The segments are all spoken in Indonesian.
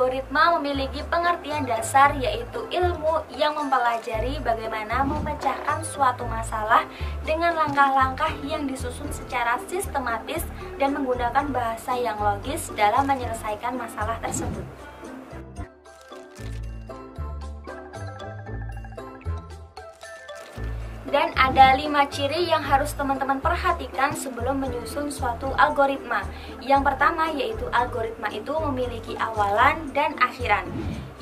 algoritma memiliki pengertian dasar, yaitu ilmu yang mempelajari bagaimana memecahkan suatu masalah dengan langkah-langkah yang disusun secara sistematis dan menggunakan bahasa yang logis dalam menyelesaikan masalah tersebut. Dan ada 5 ciri yang harus teman-teman perhatikan sebelum menyusun suatu algoritma. Yang pertama yaitu algoritma itu memiliki awalan dan akhiran.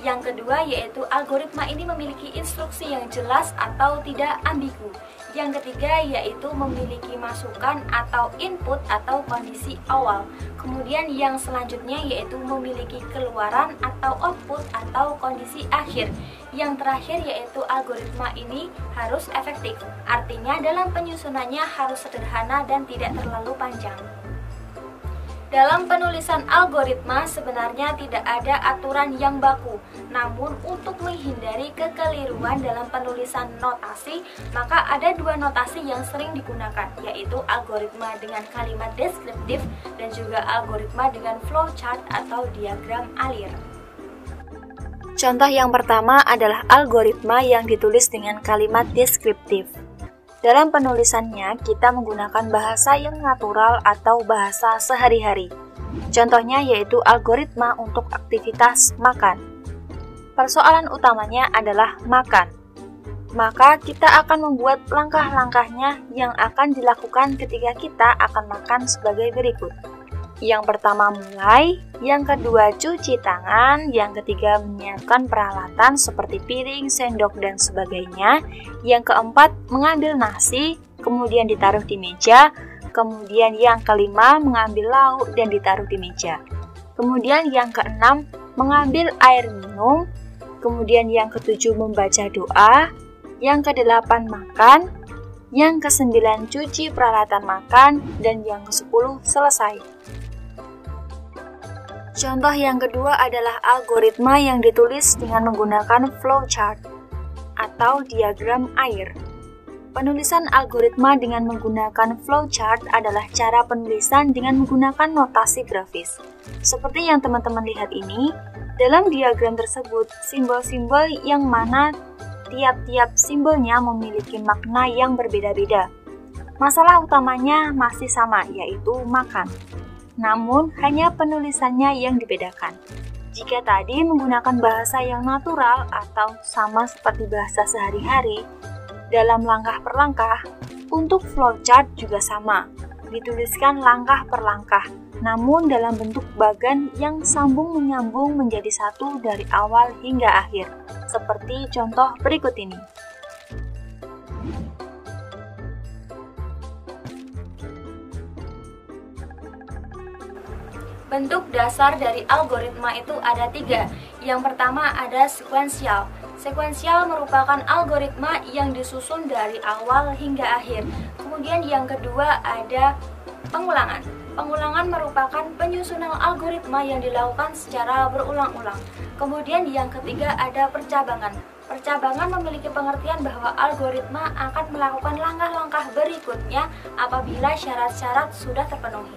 Yang kedua yaitu algoritma ini memiliki instruksi yang jelas atau tidak ambigu. Yang ketiga yaitu memiliki masukan atau input atau kondisi awal. Kemudian yang selanjutnya yaitu memiliki keluaran atau output atau kondisi akhir. Yang terakhir yaitu algoritma ini harus efektif. Artinya dalam penyusunannya harus sederhana dan tidak terlalu panjang. Dalam penulisan algoritma sebenarnya tidak ada aturan yang baku. Namun untuk menghindari kekeliruan dalam penulisan notasi, maka ada 2 notasi yang sering digunakan, yaitu algoritma dengan kalimat deskriptif dan juga algoritma dengan flowchart atau diagram alir. Contoh yang pertama adalah algoritma yang ditulis dengan kalimat deskriptif. Dalam penulisannya, kita menggunakan bahasa yang natural atau bahasa sehari-hari. Contohnya yaitu algoritma untuk aktivitas makan. Persoalan utamanya adalah makan. Maka kita akan membuat langkah-langkahnya yang akan dilakukan ketika kita akan makan sebagai berikut. Yang pertama mulai, yang kedua cuci tangan, yang ketiga menyiapkan peralatan seperti piring, sendok, dan sebagainya. Yang keempat mengambil nasi, kemudian ditaruh di meja. Kemudian yang kelima mengambil lauk dan ditaruh di meja. Kemudian yang keenam mengambil air minum. Kemudian yang ketujuh membaca doa. Yang kedelapan makan. Yang kesembilan cuci peralatan makan. Dan yang ke-10 selesai. Contoh yang kedua adalah algoritma yang ditulis dengan menggunakan flowchart atau diagram air. Penulisan algoritma dengan menggunakan flowchart adalah cara penulisan dengan menggunakan notasi grafis. Seperti yang teman-teman lihat ini, dalam diagram tersebut simbol-simbol yang mana tiap-tiap simbolnya memiliki makna yang berbeda-beda. Masalah utamanya masih sama, yaitu makan. Namun, hanya penulisannya yang dibedakan. Jika tadi menggunakan bahasa yang natural atau sama seperti bahasa sehari-hari, dalam langkah per langkah, untuk flowchart juga sama. Dituliskan langkah per langkah, namun dalam bentuk bagan yang sambung menyambung menjadi satu dari awal hingga akhir. Seperti contoh berikut ini. Bentuk dasar dari algoritma itu ada 3. Yang pertama ada sekuensial. Sekuensial merupakan algoritma yang disusun dari awal hingga akhir. Kemudian yang kedua ada pengulangan. Pengulangan merupakan penyusunan algoritma yang dilakukan secara berulang-ulang. Kemudian yang ketiga ada percabangan. Percabangan memiliki pengertian bahwa algoritma akan melakukan langkah-langkah berikutnya apabila syarat-syarat sudah terpenuhi.